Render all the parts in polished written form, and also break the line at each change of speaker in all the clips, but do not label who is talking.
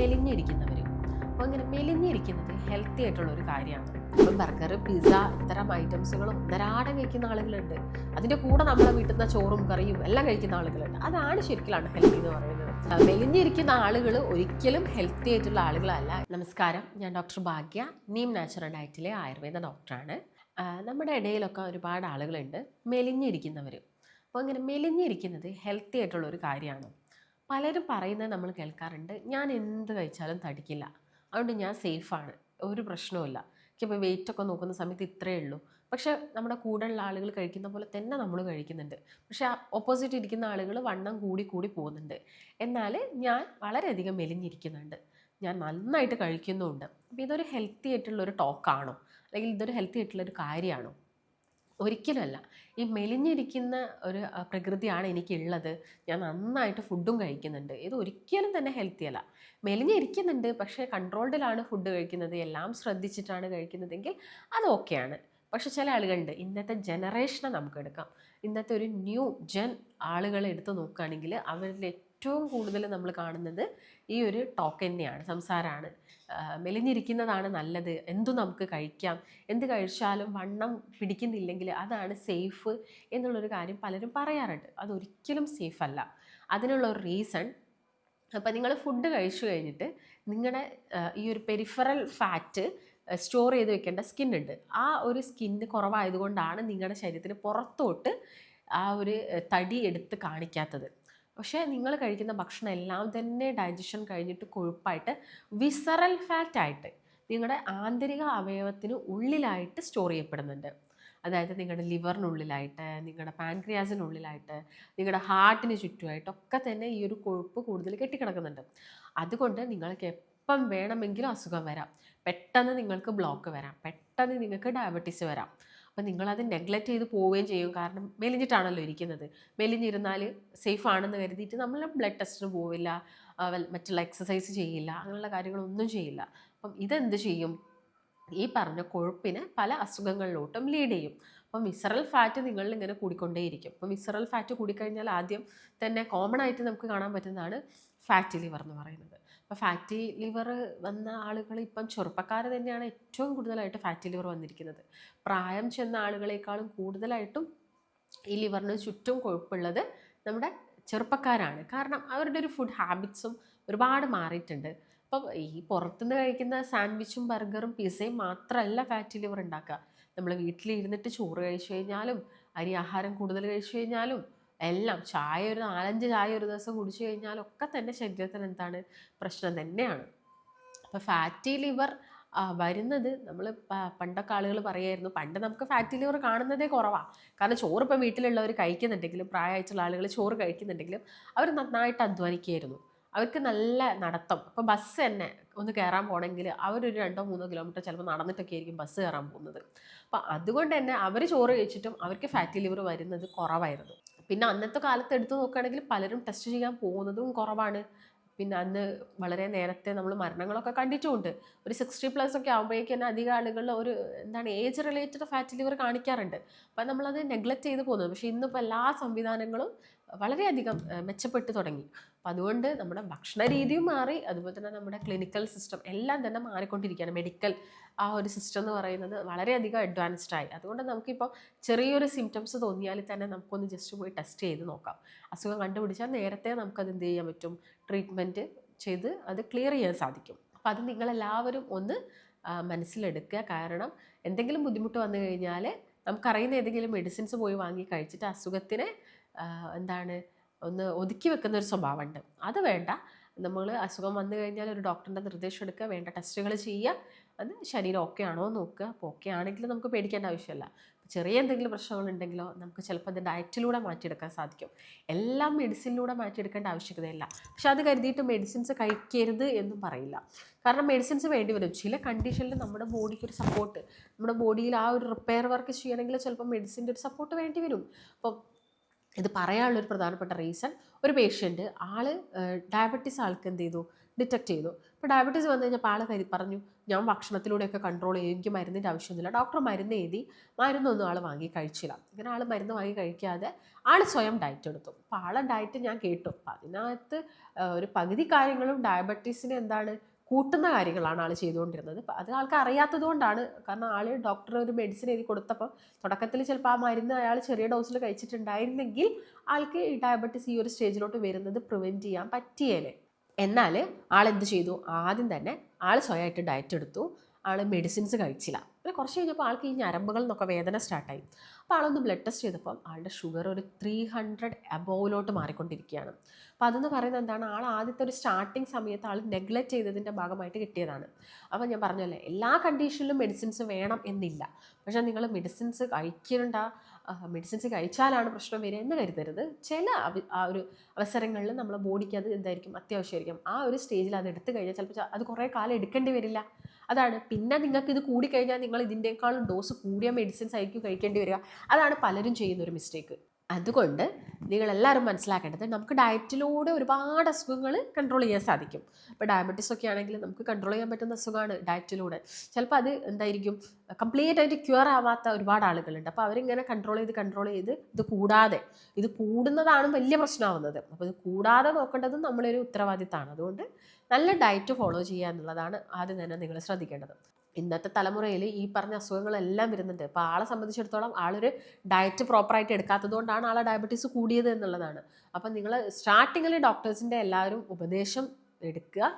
മെലിഞ്ഞിരിക്കുന്നവർ. അപ്പോൾ അങ്ങനെ മെലിഞ്ഞിരിക്കുന്നത് ഹെൽത്തി ആയിട്ടുള്ള ഒരു കാര്യമാണ്. ഇപ്പം ബർഗർ, പിസ്സ ഇത്തരം ഐറ്റംസുകളും ധാരാളം കഴിക്കുന്ന ആളുകളുണ്ട്. അതിൻ്റെ കൂടെ നമ്മളെ വീട്ടിൽ നിന്ന് ചോറും കറിയും എല്ലാം കഴിക്കുന്ന ആളുകളുണ്ട്. അതാണ് ശരിക്കും ഹെൽത്തി എന്ന് പറയുന്നത്. മെലിഞ്ഞിരിക്കുന്ന ആളുകൾ ഒരിക്കലും ഹെൽത്തി ആയിട്ടുള്ള ആളുകളല്ല. നമസ്കാരം, ഞാൻ ഡോക്ടർ ഭാഗ്യ, നീം നാച്ചുറൽ ഡയറ്റിലെ ആയുർവേദ ഡോക്ടറാണ്. നമ്മുടെ ഇടയിലൊക്കെ ഒരുപാട് ആളുകളുണ്ട് മെലിഞ്ഞിരിക്കുന്നവർ. അപ്പോൾ അങ്ങനെ മെലിഞ്ഞിരിക്കുന്നത് ഹെൽത്തി ആയിട്ടുള്ള ഒരു കാര്യമാണ്. പലരും പറയുന്നത് നമ്മൾ കേൾക്കാറുണ്ട്, ഞാൻ എന്ത് കഴിച്ചാലും തടിക്കില്ല, അതുകൊണ്ട് ഞാൻ സേഫാണ്, ഒരു പ്രശ്നവുമില്ല, എനിക്കിപ്പോൾ വെയിറ്റൊക്കെ നോക്കുന്ന സമയത്ത് ഇത്രയേ ഉള്ളൂ. പക്ഷേ നമ്മുടെ കൂടെയുള്ള ആളുകൾ കഴിക്കുന്ന പോലെ തന്നെ നമ്മൾ കഴിക്കുന്നുണ്ട്. പക്ഷേ ഓപ്പോസിറ്റ് ഇരിക്കുന്ന ആളുകൾ വണ്ണം കൂടി കൂടി പോകുന്നുണ്ട്. എന്നാൽ ഞാൻ വളരെയധികം മെലിഞ്ഞിരിക്കുന്നുണ്ട്, ഞാൻ നന്നായിട്ട് കഴിക്കുന്നുമുണ്ട്. അപ്പോൾ ഇതൊരു ഹെൽത്തി ആയിട്ടുള്ളൊരു ടോക്കാണോ, അല്ലെങ്കിൽ ഇതൊരു ഹെൽത്തി ആയിട്ടുള്ളൊരു കാര്യമാണോ? ഒരിക്കലുമല്ല. ഈ മെലിഞ്ഞിരിക്കുന്ന ഒരു പ്രകൃതിയാണ് എനിക്കുള്ളത്, ഞാൻ നന്നായിട്ട് ഫുഡും കഴിക്കുന്നുണ്ട്, ഇത് ഒരിക്കലും തന്നെ ഹെൽത്തി അല്ല. മെലിഞ്ഞിരിക്കുന്നുണ്ട് പക്ഷേ കൺട്രോൾഡിലാണ് ഫുഡ് കഴിക്കുന്നത്, എല്ലാം ശ്രദ്ധിച്ചിട്ടാണ് കഴിക്കുന്നതെങ്കിൽ അത് ഓക്കെയാണ്. പക്ഷെ ചില ആളുകളുണ്ട്, ഇന്നത്തെ ജനറേഷനെ നമുക്ക് എടുക്കാം, ഇന്നത്തെ ഒരു ന്യൂ ജെൻ ആളുകളെ എടുത്ത് നോക്കുകയാണെങ്കിൽ അവരിൽ ഏറ്റവും കൂടുതൽ നമ്മൾ കാണുന്നത് ഈ ഒരു ടോക്ക് തന്നെയാണ്, സംസാരമാണ്. മെലിഞ്ഞിരിക്കുന്നതാണ് നല്ലത്, എന്തു നമുക്ക് കഴിക്കാം, എന്ത് കഴിച്ചാലും വണ്ണം പിടിക്കുന്നില്ലെങ്കിൽ അതാണ് സേഫ് എന്നുള്ളൊരു കാര്യം പലരും പറയാറുണ്ട്. അതൊരിക്കലും സേഫല്ല. അതിനുള്ള ഒരു റീസൺ, അപ്പം നിങ്ങൾ ഫുഡ് കഴിച്ചു കഴിഞ്ഞിട്ട് നിങ്ങളുടെ ഈ ഒരു പെരിഫറൽ ഫാറ്റ് സ്റ്റോർ ചെയ്ത് വെക്കേണ്ട സ്കിന്നുണ്ട്. ആ ഒരു സ്കിന്ന് കുറവായതുകൊണ്ടാണ് നിങ്ങളുടെ ശരീരത്തിന് പുറത്തോട്ട് ആ ഒരു തടി എടുത്ത് കാണിക്കാത്തത്. പക്ഷേ നിങ്ങൾ കഴിക്കുന്ന ഭക്ഷണം എല്ലാം തന്നെ ഡൈജഷൻ കഴിഞ്ഞിട്ട് കൊഴുപ്പായിട്ട് വിസറൽ ഫാറ്റായിട്ട് നിങ്ങളുടെ ആന്തരിക അവയവത്തിന് ഉള്ളിലായിട്ട് സ്റ്റോർ ചെയ്യപ്പെടുന്നുണ്ട്. അതായത് നിങ്ങളുടെ ലിവറിനുള്ളിലായിട്ട്, നിങ്ങളുടെ പാൻക്രിയാസിനുള്ളിലായിട്ട്, നിങ്ങളുടെ ഹാർട്ടിന് ചുറ്റുമായിട്ടൊക്കെ തന്നെ ഈ ഒരു കൊഴുപ്പ് കൂടുതൽ കെട്ടിക്കിടക്കുന്നുണ്ട്. അതുകൊണ്ട് നിങ്ങൾക്ക് എപ്പം വേണമെങ്കിലും അസുഖം വരാം, പെട്ടെന്ന് നിങ്ങൾക്ക് ബ്ലോക്ക് വരാം, പെട്ടെന്ന് നിങ്ങൾക്ക് ഡയബറ്റീസ് വരാം. അപ്പം നിങ്ങളത് നെഗ്ലക്റ്റ് ചെയ്ത് പോവുകയും ചെയ്യും. കാരണം മെലിഞ്ഞിട്ടാണല്ലോ ഇരിക്കുന്നത്. മെലിഞ്ഞിരുന്നാൽ സേഫ് ആണെന്ന് കരുതിയിട്ട് നമ്മൾ ബ്ലഡ് ടെസ്റ്റിന് പോവില്ല, മറ്റുള്ള എക്സസൈസ് ചെയ്യില്ല, അങ്ങനെയുള്ള കാര്യങ്ങളൊന്നും ചെയ്യില്ല. അപ്പം ഇതെന്ത് ചെയ്യും, ഈ പറഞ്ഞ കൊഴുപ്പിന് പല അസുഖങ്ങളിലോട്ടും ലീഡ് ചെയ്യും. അപ്പം വിസറൽ ഫാറ്റ് നിങ്ങളിൽ ഇങ്ങനെ കൂടിക്കൊണ്ടേയിരിക്കും. അപ്പം വിസറൽ ഫാറ്റ് കൂടിക്കഴിഞ്ഞാൽ ആദ്യം തന്നെ കോമൺ ആയിട്ട് നമുക്ക് കാണാൻ പറ്റുന്നതാണ് ഫാറ്റി ലിവർ എന്ന് പറയുന്നത്. അപ്പോൾ ഫാറ്റി ലിവർ വന്ന ആളുകൾ ഇപ്പം ചെറുപ്പക്കാർ തന്നെയാണ് ഏറ്റവും കൂടുതലായിട്ട് ഫാറ്റി ലിവർ വന്നിരിക്കുന്നത്. പ്രായം ചെന്ന ആളുകളെക്കാളും കൂടുതലായിട്ടും ഈ ലിവറിന് ചുറ്റും കൊഴുപ്പുള്ളത് നമ്മുടെ ചെറുപ്പക്കാരാണ്. കാരണം അവരുടെ ഒരു ഫുഡ് ഹാബിറ്റ്സും ഒരുപാട് മാറിയിട്ടുണ്ട്. അപ്പം ഈ പുറത്തുനിന്ന് കഴിക്കുന്ന സാൻഡ്വിച്ചും ബർഗറും പിസയും മാത്രമല്ല ഫാറ്റി ലിവർ ഉണ്ടാക്കുക. നമ്മൾ വീട്ടിലിരുന്നിട്ട് ചോറ് കഴിച്ചു കഴിഞ്ഞാലും, അരി ആഹാരം കൂടുതൽ കഴിച്ചു കഴിഞ്ഞാലും, എല്ലാം ചായ ഒരു 4-5 ചായ ഒരു ദിവസം കുടിച്ചു കഴിഞ്ഞാലും ഒക്കെ തന്നെ ശരീരത്തിന് എന്താണ് പ്രശ്നം തന്നെയാണ്. അപ്പോൾ ഫാറ്റി ലിവർ വരുന്നത് നമ്മൾ പണ്ടൊക്കെ ആളുകൾ പറയായിരുന്നു, പണ്ട് നമുക്ക് ഫാറ്റി ലിവർ കാണുന്നതേ കുറവാണ്. കാരണം ചോറ് ഇപ്പം വീട്ടിലുള്ളവർ കഴിക്കുന്നുണ്ടെങ്കിലും, പ്രായമായിട്ടുള്ള ആളുകൾ ചോറ് കഴിക്കുന്നുണ്ടെങ്കിലും അവർ നന്നായിട്ട് അധ്വാനിക്കുകയായിരുന്നു. അവർക്ക് നല്ല നടത്തം, ഇപ്പോൾ ബസ് തന്നെ ഒന്ന് കയറാൻ പോകണമെങ്കിൽ അവരൊരു 2-3 കിലോമീറ്റർ ചിലപ്പോൾ നടന്നിട്ടൊക്കെ ആയിരിക്കും ബസ് കയറാൻ പോകുന്നത്. അപ്പം അതുകൊണ്ട് തന്നെ അവർ ചോറ് കഴിച്ചിട്ടും അവർക്ക് ഫാറ്റി ലിവർ വരുന്നത് കുറവായിരുന്നു. പിന്നെ അന്നത്തെ കാലത്ത് എടുത്തു നോക്കുകയാണെങ്കിൽ പലരും ടെസ്റ്റ് ചെയ്യാൻ പോകുന്നതും കുറവാണ്. പിന്നെ അന്ന് വളരെ നേരത്തെ നമ്മൾ മരണങ്ങളൊക്കെ കണ്ടിട്ടുമുണ്ട്. ഒരു 60+ ഒക്കെ ആകുമ്പോഴേക്കും തന്നെ അധികം ആളുകൾ ഒരു ഏജ് റിലേറ്റഡ് ഫാറ്റി ലിവർ കാണിക്കാറുണ്ട്. അപ്പം നമ്മളത് നെഗ്ലക്റ്റ് ചെയ്ത് പോകുന്നത്. പക്ഷേ ഇന്നിപ്പോൾ എല്ലാ സംവിധാനങ്ങളും വളരെയധികം മെച്ചപ്പെട്ട് തുടങ്ങി. അപ്പം അതുകൊണ്ട് നമ്മുടെ ഭക്ഷണ രീതിയും മാറി, അതുപോലെ തന്നെ നമ്മുടെ ക്ലിനിക്കൽ സിസ്റ്റം എല്ലാം തന്നെ മാറിക്കൊണ്ടിരിക്കുകയാണ്. മെഡിക്കൽ ആ ഒരു സിസ്റ്റം എന്ന് പറയുന്നത് വളരെയധികം അഡ്വാൻസ്ഡ് ആയി. അതുകൊണ്ട് നമുക്കിപ്പോൾ ചെറിയൊരു സിംറ്റംസ് തോന്നിയാൽ തന്നെ നമുക്കൊന്ന് ജസ്റ്റ് പോയി ടെസ്റ്റ് ചെയ്ത് നോക്കാം. അസുഖം കണ്ടുപിടിച്ചാൽ നേരത്തെ നമുക്കത് എന്ത് ചെയ്യാൻ പറ്റും, ട്രീറ്റ്മെൻറ്റ് ചെയ്ത് അത് ക്ലിയർ ചെയ്യാൻ സാധിക്കും. അപ്പോൾ അത് നിങ്ങളെല്ലാവരും ഒന്ന് മനസ്സിലെടുക്കുക. കാരണം എന്തെങ്കിലും ബുദ്ധിമുട്ട് വന്നു കഴിഞ്ഞാൽ നമുക്കറിയുന്ന ഏതെങ്കിലും മെഡിസിൻസ് പോയി വാങ്ങി കഴിച്ചിട്ട് അസുഖത്തിനെ ഒന്ന് ഒതുക്കി വെക്കുന്ന ഒരു സ്വഭാവമുണ്ട്. അത് വേണ്ട. നമ്മൾ അസുഖം വന്നു കഴിഞ്ഞാൽ ഒരു ഡോക്ടറിൻ്റെ നിർദ്ദേശം എടുക്കുക, വേണ്ട ടെസ്റ്റുകൾ ചെയ്യുക, അത് ശരീരം ഓക്കെ ആണോ നോക്കുക. അപ്പോൾ ഓക്കെ ആണെങ്കിൽ നമുക്ക് പേടിക്കേണ്ട ആവശ്യമില്ല. ചെറിയ എന്തെങ്കിലും പ്രശ്നങ്ങളുണ്ടെങ്കിലോ നമുക്ക് ചിലപ്പോൾ അത് ഡയറ്റിലൂടെ മാറ്റിയെടുക്കാൻ സാധിക്കും. എല്ലാം മെഡിസിനിലൂടെ മാറ്റിയെടുക്കേണ്ട ആവശ്യകതയില്ല. പക്ഷെ അത് കരുതിയിട്ട് മെഡിസിൻസ് കഴിക്കരുത് എന്നും പറയില്ല. കാരണം മെഡിസിൻസ് വേണ്ടി വരും. ചില കണ്ടീഷനിൽ നമ്മുടെ ബോഡിക്ക് ഒരു സപ്പോർട്ട്, നമ്മുടെ ബോഡിയിൽ ആ ഒരു റിപ്പയർ വർക്ക് ചെയ്യണമെങ്കിൽ ചിലപ്പോൾ മെഡിസിൻ്റെ ഒരു സപ്പോർട്ട് വേണ്ടി വരും. അപ്പം ഇത് പറയാനുള്ളൊരു പ്രധാനപ്പെട്ട റീസൺ, ഒരു പേഷ്യൻറ്റ് ഡയബറ്റീസ് ആൾക്ക് എന്ത് ചെയ്തു, ഡിറ്റക്ട് ചെയ്തു. ഇപ്പോൾ ഡയബറ്റീസ് വന്നു കഴിഞ്ഞപ്പോൾ ആൾ പറഞ്ഞു ഞാൻ ഭക്ഷണത്തിലൂടെയൊക്കെ കൺട്രോൾ ചെയ്യും, എനിക്ക് മരുന്നിൻ്റെ ആവശ്യമൊന്നുമില്ല. ഡോക്ടർ മരുന്ന് എഴുതി, മരുന്നൊന്നും ആൾ വാങ്ങി കഴിച്ചില്ല. ഇങ്ങനെ ആൾ മരുന്ന് വാങ്ങി കഴിക്കാതെ ആൾ സ്വയം ഡയറ്റ് എടുത്തു. അപ്പോൾ ആളെ ഡയറ്റ് ഞാൻ കേട്ടു. അപ്പം അതിനകത്ത് ഒരു പകുതി കാര്യങ്ങളും ഡയബറ്റീസിന് എന്താണ് കൂട്ടുന്ന കാര്യങ്ങളാണ് ആൾ ചെയ്തുകൊണ്ടിരുന്നത്. അത് ആൾക്ക് അറിയാത്തത് കൊണ്ടാണ്. കാരണം ആൾ ഡോക്ടർ ഒരു മെഡിസിൻ എഴുതി കൊടുത്തപ്പോൾ തുടക്കത്തിൽ ചിലപ്പോൾ ആ മരുന്ന് അയാൾ ചെറിയ ഡോസിൽ കഴിച്ചിട്ടുണ്ടായിരുന്നെങ്കിൽ ആൾക്ക് ഈ ഡയബറ്റീസ് ഈ ഒരു സ്റ്റേജിലോട്ട് വരുന്നത് പ്രിവെൻറ്റ് ചെയ്യാൻ പറ്റിയേനെ. എന്നാൽ ആളെന്ത് ചെയ്തു, ആദ്യം തന്നെ ആൾ സ്വയമായിട്ട് ഡയറ്റ് എടുത്തു, ആൾ മെഡിസിൻസ് കഴിച്ചില്ല. പിന്നെ കുറച്ച് കഴിഞ്ഞപ്പോൾ ആൾക്ക് ഈ ഞരമ്പുകളിൽ നിന്നൊക്കെ വേദന സ്റ്റാർട്ടായി. അപ്പോൾ ആളൊന്ന് ബ്ലഡ് ടെസ്റ്റ് ചെയ്തപ്പോൾ ആളുടെ ഷുഗർ ഒരു 300 അബോവിലോട്ട് മാറിക്കൊണ്ടിരിക്കുകയാണ്. അപ്പോൾ അതെന്ന് പറയുന്നത് എന്താണ്, ആൾ ആദ്യത്തെ ഒരു സ്റ്റാർട്ടിങ് സമയത്ത് ആൾ നെഗ്ലക്റ്റ് ചെയ്തതിൻ്റെ ഭാഗമായിട്ട് കിട്ടിയതാണ്. അപ്പോൾ ഞാൻ പറഞ്ഞല്ലേ, എല്ലാ കണ്ടീഷനിലും മെഡിസിൻസ് വേണം എന്നില്ല. പക്ഷേ നിങ്ങൾ മെഡിസിൻസ് കഴിച്ചാലാണ് പ്രശ്നം വരിക എന്ന് കരുതരുത്. ചില ആ ഒരു അവസരങ്ങളിൽ നമ്മളെ ബോഡിക്ക് അത് എന്തായിരിക്കും അത്യാവശ്യമായിരിക്കും. ആ ഒരു സ്റ്റേജിൽ അത് എടുത്തു കഴിഞ്ഞാൽ ചിലപ്പോൾ അത് കുറേ കാലം എടുക്കേണ്ടി വരില്ല. അതാണ്. പിന്നെ നിങ്ങൾക്ക് ഇത് കൂടിക്കഴിഞ്ഞാൽ നിങ്ങൾ ഇതിൻ്റെക്കാളും ഡോസ് കൂടിയ മെഡിസിൻസ് ആയിരിക്കും കഴിക്കേണ്ടി വരിക. അതാണ് പലരും ചെയ്യുന്നൊരു മിസ്റ്റേക്ക്. അതുകൊണ്ട് നിങ്ങളെല്ലാവരും മനസ്സിലാക്കേണ്ടത്, നമുക്ക് ഡയറ്റിലൂടെ ഒരുപാട് അസുഖങ്ങൾ കൺട്രോൾ ചെയ്യാൻ സാധിക്കും. ഇപ്പോൾ ഡയബറ്റീസ് ഒക്കെ ആണെങ്കിൽ നമുക്ക് കൺട്രോൾ ചെയ്യാൻ പറ്റുന്ന അസുഖമാണ് ഡയറ്റിലൂടെ. ചിലപ്പോൾ അത് എന്തായിരിക്കും കംപ്ലീറ്റ് ആയിട്ട് ക്യൂർ ആവാത്ത ഒരുപാട് ആളുകളുണ്ട്. അപ്പോൾ അവരിങ്ങനെ കൺട്രോൾ ചെയ്ത് ഇത് കൂടുന്നതാണ് വലിയ പ്രശ്നമാവുന്നത്. അപ്പോൾ ഇത് കൂടാതെ നോക്കേണ്ടതും നമ്മളൊരു ഉത്തരവാദിത്തമാണ്. അതുകൊണ്ട് നല്ല ഡയറ്റ് ഫോളോ ചെയ്യുക എന്നുള്ളതാണ് ആദ്യം തന്നെ നിങ്ങൾ ശ്രദ്ധിക്കേണ്ടത്. ഇന്നത്തെ തലമുറയിൽ ഈ പറഞ്ഞ അസുഖങ്ങളെല്ലാം വരുന്നുണ്ട്. അപ്പോൾ ആളെ സംബന്ധിച്ചിടത്തോളം ആളൊരു ഡയറ്റ് പ്രോപ്പറായിട്ട് എടുക്കാത്തത് കൊണ്ടാണ് ആളെ ഡയബറ്റീസ് കൂടിയത് എന്നുള്ളതാണ്. അപ്പം നിങ്ങൾ സ്റ്റാർട്ടിങ്ങിൽ ഡോക്ടേഴ്സിൻ്റെ എല്ലാവരും ഉപദേശം എടുക്കുക.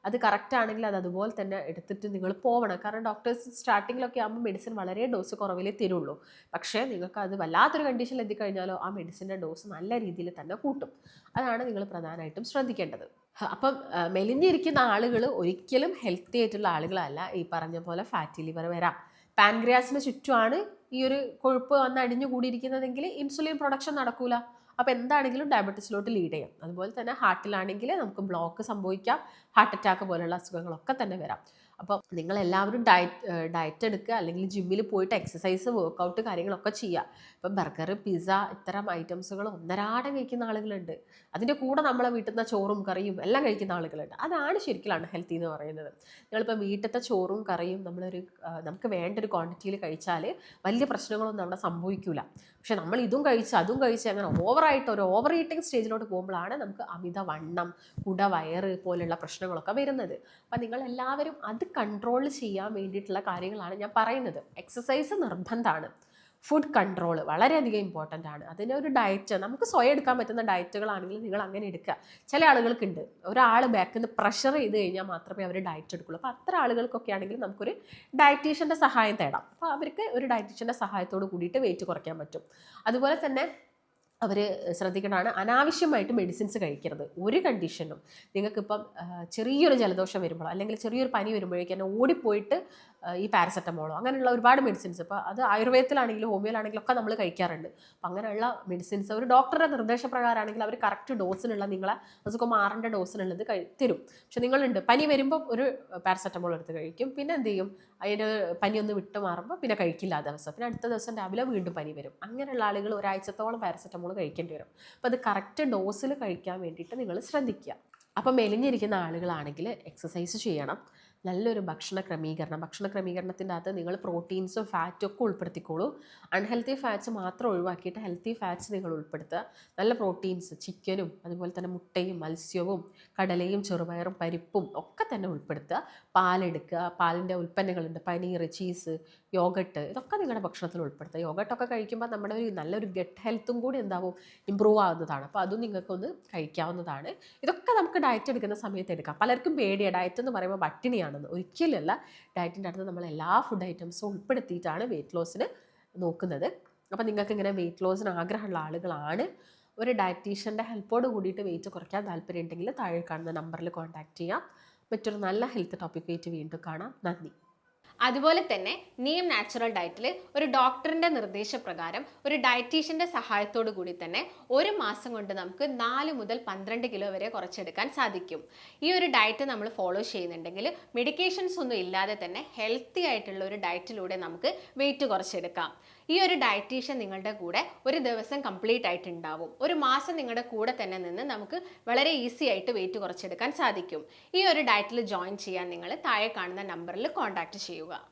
അത് കറക്റ്റ് ആണെങ്കിൽ അത് അതുപോലെ തന്നെ എടുത്തിട്ട് നിങ്ങൾ പോകണം. കാരണം ഡോക്ടേഴ്സ് സ്റ്റാർട്ടിങ്ങിലൊക്കെ ആകുമ്പോൾ മെഡിസിൻ വളരെ ഡോസ് കുറവിലേ തരുള്ളൂ. പക്ഷേ നിങ്ങൾക്ക് അത് വല്ലാത്തൊരു കണ്ടീഷനിൽ എത്തിക്കഴിഞ്ഞാലോ ആ മെഡിസിൻ്റെ ഡോസ് നല്ല രീതിയിൽ തന്നെ കൂട്ടും. അതാണ് നിങ്ങൾ പ്രധാനമായിട്ടും ശ്രദ്ധിക്കേണ്ടത്. അപ്പം മെലിഞ്ഞിരിക്കുന്ന ആളുകൾ ഒരിക്കലും ഹെൽത്തി ആയിട്ടുള്ള ആളുകളല്ല. ഈ പറഞ്ഞ പോലെ ഫാറ്റി ലിവർ വരാം. പാൻക്രിയാസിന് ചുറ്റുമാണ് ഈ ഒരു കൊഴുപ്പ് വന്ന് അടിഞ്ഞു കൂടിയിരിക്കുന്നതെങ്കിൽ ഇൻസുലിൻ പ്രൊഡക്ഷൻ നടക്കൂല. അപ്പോൾ എന്താണെങ്കിലും ഡയബറ്റീസിലോട്ട് ലീഡ് ചെയ്യും. അതുപോലെ തന്നെ ഹാർട്ടിലാണെങ്കിൽ നമുക്ക് ബ്ലോക്ക് സംഭവിക്കാം, ഹാർട്ട് അറ്റാക്ക് പോലുള്ള അസുഖങ്ങളൊക്കെ തന്നെ വരാം. അപ്പോൾ നിങ്ങളെല്ലാവരും ഡയറ്റ് എടുക്കുക, അല്ലെങ്കിൽ ജിമ്മിൽ പോയിട്ട് എക്സസൈസ് വർക്കൗട്ട് കാര്യങ്ങളൊക്കെ ചെയ്യുക. ഇപ്പം ബർഗർ, പിസ്സ ഇത്തരം ഐറ്റംസുകൾ ഒന്നരാടം കഴിക്കുന്ന ആളുകളുണ്ട്. അതിൻ്റെ കൂടെ നമ്മളെ വീട്ടിൽ നിന്ന് ചോറും കറിയും എല്ലാം കഴിക്കുന്ന ആളുകളുണ്ട്. അതാണ് ശരിക്കും അൺഹെൽത്തി എന്ന് പറയുന്നത്. നിങ്ങളിപ്പോൾ വീട്ടിലത്തെ ചോറും കറിയും നമുക്ക് വേണ്ട ഒരു ക്വാണ്ടിറ്റിയിൽ കഴിച്ചാൽ വലിയ പ്രശ്നങ്ങളൊന്നും അവിടെ സംഭവിക്കില്ല. പക്ഷെ നമ്മൾ ഇതും കഴിച്ച് അതും കഴിച്ച് അങ്ങനെ ഓവറായിട്ട് ഒരു ഓവർ ഈറ്റിംഗ് സ്റ്റേജിലോട്ട് പോകുമ്പോഴാണ് നമുക്ക് അമിതവണ്ണം, കുടവയറ് പോലുള്ള പ്രശ്നങ്ങളൊക്കെ വരുന്നത്. അപ്പം നിങ്ങളെല്ലാവരും അത് കൺട്രോൾ ചെയ്യാൻ വേണ്ടിയിട്ടുള്ള കാര്യങ്ങളാണ് ഞാൻ പറയുന്നത്. എക്സസൈസ് നിർബന്ധമാണ്. ഫുഡ് കൺട്രോൾ വളരെയധികം ഇമ്പോർട്ടൻ്റ് ആണ്. അതിനൊരു ഡയറ്റ് നമുക്ക് സ്വയം എടുക്കാൻ പറ്റുന്ന ഡയറ്റുകളാണെങ്കിൽ നിങ്ങൾ അങ്ങനെ എടുക്കുക. ചില ആളുകൾക്കുണ്ട്, ഒരാൾ ബാക്കിൽ നിന്ന് പ്രഷർ ചെയ്ത് കഴിഞ്ഞാൽ മാത്രമേ അവർ ഡയറ്റ് എടുക്കുള്ളൂ. അപ്പോൾ അത്ര ആളുകൾക്കൊക്കെ ആണെങ്കിൽ നമുക്കൊരു ഡയറ്റീഷ്യൻ്റെ സഹായം തേടാം. അപ്പോൾ അവർക്ക് ഒരു ഡയറ്റീഷ്യൻ്റെ സഹായത്തോട് കൂടിയിട്ട് വെയിറ്റ് കുറയ്ക്കാൻ പറ്റും. അതുപോലെ തന്നെ അവർ ശ്രദ്ധിക്കേണ്ടതാണ്, അനാവശ്യമായിട്ട് മെഡിസിൻസ് കഴിക്കരുത് ഒരു കണ്ടീഷനും. നിങ്ങൾക്കിപ്പം ചെറിയൊരു ജലദോഷം വരുമ്പോൾ അല്ലെങ്കിൽ ചെറിയൊരു പനി വരുമ്പോഴേക്കും തന്നെ ഓടിപ്പോയിട്ട് ഈ പാരസെറ്റമോളോ അങ്ങനെയുള്ള ഒരുപാട് മെഡിസിൻസ്, ഇപ്പോൾ അത് ആയുർവേദത്തിലാണെങ്കിലും ഹോമിയോയിലാണെങ്കിലും ഒക്കെ നമ്മൾ കഴിക്കാറുണ്ട്. അപ്പം അങ്ങനെയുള്ള മെഡിസിൻസ് ഒരു ഡോക്ടറുടെ നിർദ്ദേശപ്രകാരമാണെങ്കിൽ അവർ കറക്റ്റ് ഡോസിനുള്ള നിങ്ങളെ അസുഖം മാറേണ്ട ഡോസിനുള്ളത് തരും. പക്ഷെ നിങ്ങളുണ്ട് പനി വരുമ്പോൾ ഒരു പാരസെറ്റമോൾ എടുത്ത് കഴിക്കും, പിന്നെ എന്ത് ചെയ്യും, അതിൻ്റെ പനി ഒന്ന് വിട്ട് മാറുമ്പോൾ പിന്നെ കഴിക്കില്ല ആ ദിവസം, പിന്നെ അടുത്ത ദിവസം രാവിലെ വീണ്ടും പനി വരും. അങ്ങനെയുള്ള ആളുകൾ ഒരാഴ്ചത്തോളം പാരസെറ്റമോൾ കഴിക്കേണ്ടി വരും. അപ്പോൾ അത് കറക്റ്റ് ഡോസിൽ കഴിക്കാൻ വേണ്ടിയിട്ട് നിങ്ങൾ ശ്രദ്ധിക്കുക. അപ്പം മെലിഞ്ഞിരിക്കുന്ന ആളുകളാണെങ്കിൽ എക്സസൈസ് ചെയ്യണം. നല്ലൊരു ഭക്ഷണ ക്രമീകരണത്തിൻ്റെ അകത്ത് നിങ്ങൾ പ്രോട്ടീൻസും ഫാറ്റും ഒക്കെ ഉൾപ്പെടുത്തിക്കോളൂ. അൺഹെൽത്തി ഫാറ്റ്സ് മാത്രം ഒഴിവാക്കിയിട്ട് ഹെൽത്തി ഫാറ്റ്സ് നിങ്ങൾ ഉൾപ്പെടുത്തുക. നല്ല പ്രോട്ടീൻസ് ചിക്കനും അതുപോലെ തന്നെ മുട്ടയും മത്സ്യവും കടലയും ചെറുപയറും പരിപ്പും ഒക്കെ തന്നെ ഉൾപ്പെടുത്തുക. പാലെടുക്കുക, പാലിൻ്റെ ഉൽപ്പന്നങ്ങളുണ്ട്, പനീർ, ചീസ്, യോഗട്ട്, ഇതൊക്കെ നിങ്ങളുടെ ഭക്ഷണത്തിൽ ഉൾപ്പെടുത്തുക. യോഗട്ടൊക്കെ കഴിക്കുമ്പോൾ നമ്മുടെ നല്ലൊരു ഗട്ട് ഹെൽത്തും കൂടി ഇമ്പ്രൂവ് ആവുന്നതാണ്. അപ്പോൾ അതും നിങ്ങൾക്കൊന്ന് കഴിക്കാവുന്നതാണ്. ഇതൊക്കെ നമുക്ക് ഡയറ്റ് എടുക്കുന്ന സമയത്ത് എടുക്കാം. പലർക്കും പേടിയാണ് ഡയറ്റ് എന്ന് പറയുമ്പോൾ പട്ടിണിയാണെന്ന്. ഒരിക്കലല്ല. ഡയറ്റിൻ്റെ അടുത്ത് നമ്മൾ എല്ലാ ഫുഡ് ഐറ്റംസും ഉൾപ്പെടുത്തിയിട്ടാണ് വെയിറ്റ് ലോസിന് നോക്കുന്നത്. അപ്പോൾ നിങ്ങൾക്ക് ഇങ്ങനെ വെയിറ്റ് ലോസിന് ആഗ്രഹമുള്ള ആളുകളാണ്, ഒരു ഡയറ്റീഷ്യൻ്റെ ഹെൽപ്പോട് കൂടിയിട്ട് വെയിറ്റ് കുറയ്ക്കാൻ താല്പര്യം ഉണ്ടെങ്കിൽ താഴെ കാണുന്ന നമ്പറിൽ കോൺടാക്റ്റ് ചെയ്യാം. മറ്റൊരു നല്ല ഹെൽത്ത് ടോപ്പിക്കായിട്ട് വീണ്ടും കാണാം. നന്ദി.
അതുപോലെ തന്നെ നീം നാച്ചുറൽ ഡയറ്റിൽ ഒരു ഡോക്ടറിൻ്റെ നിർദ്ദേശപ്രകാരം ഒരു ഡയറ്റീഷ്യൻ്റെ സഹായത്തോടു കൂടി തന്നെ ഒരു മാസം കൊണ്ട് നമുക്ക് 4 മുതൽ 12 കിലോ വരെ കുറച്ചെടുക്കാൻ സാധിക്കും. ഈ ഒരു ഡയറ്റ് നമ്മൾ ഫോളോ ചെയ്യുന്നുണ്ടെങ്കിൽ മെഡിക്കേഷൻസ് ഒന്നും ഇല്ലാതെ തന്നെ ഹെൽത്തി ആയിട്ടുള്ള ഒരു ഡയറ്റിലൂടെ നമുക്ക് വെയിറ്റ് കുറച്ചെടുക്കാം. ഈ ഒരു ഡയറ്റീഷ്യൻ നിങ്ങളുടെ കൂടെ ഒരു ദിവസം കംപ്ലീറ്റ് ആയിട്ട് ഉണ്ടാവും. ഒരു മാസം നിങ്ങളുടെ കൂടെ തന്നെ നിന്ന് നമുക്ക് വളരെ ഈസി ആയിട്ട് വെയിറ്റ് കുറച്ചെടുക്കാൻ സാധിക്കും. ഈ ഒരു ഡയറ്റിൽ ജോയിൻ ചെയ്യാൻ നിങ്ങൾ താഴെ കാണുന്ന നമ്പറിൽ കോൺടാക്ട് ചെയ്യുക.